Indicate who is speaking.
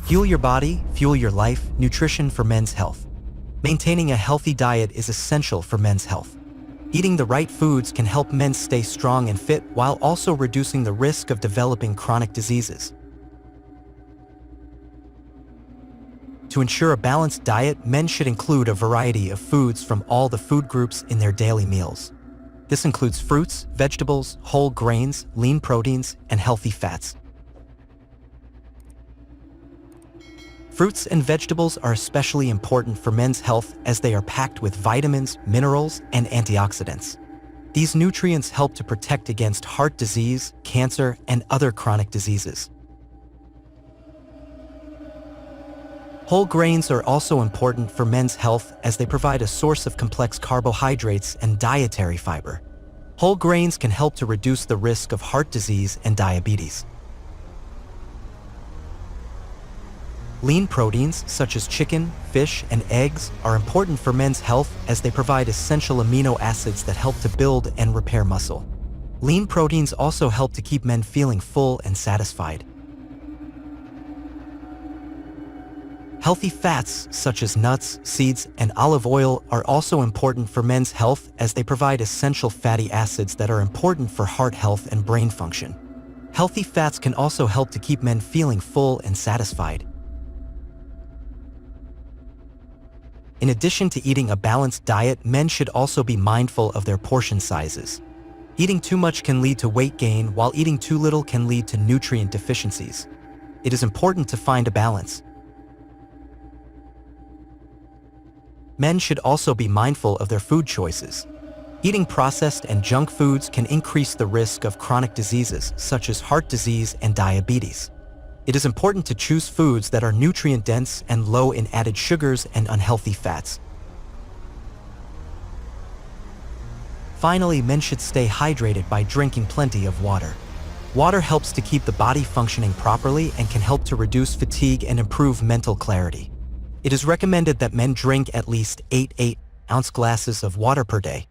Speaker 1: Fuel your body, fuel your life, nutrition for men's health. Maintaining a healthy diet is essential for men's health. Eating the right foods can help men stay strong and fit while also reducing the risk of developing chronic diseases. To ensure a balanced diet, men should include a variety of foods from all the food groups in their daily meals. This includes fruits, vegetables, whole grains, lean proteins, and healthy fats. Fruits and vegetables are especially important for men's health as they are packed with vitamins, minerals, and antioxidants. These nutrients help to protect against heart disease, cancer, and other chronic diseases. Whole grains are also important for men's health as they provide a source of complex carbohydrates and dietary fiber. Whole grains can help to reduce the risk of heart disease and diabetes. Lean proteins, such as chicken, fish, and eggs, are important for men's health as they provide essential amino acids that help to build and repair muscle. Lean proteins also help to keep men feeling full and satisfied. Healthy fats, such as nuts, seeds, and olive oil, are also important for men's health as they provide essential fatty acids that are important for heart health and brain function. Healthy fats can also help to keep men feeling full and satisfied. In addition to eating a balanced diet, men should also be mindful of their portion sizes. Eating too much can lead to weight gain, while eating too little can lead to nutrient deficiencies. It is important to find a balance. Men should also be mindful of their food choices. Eating processed and junk foods can increase the risk of chronic diseases such as heart disease and diabetes. It is important to choose foods that are nutrient-dense and low in added sugars and unhealthy fats. Finally, men should stay hydrated by drinking plenty of water. Water helps to keep the body functioning properly and can help to reduce fatigue and improve mental clarity. It is recommended that men drink at least 8 8-ounce glasses of water per day.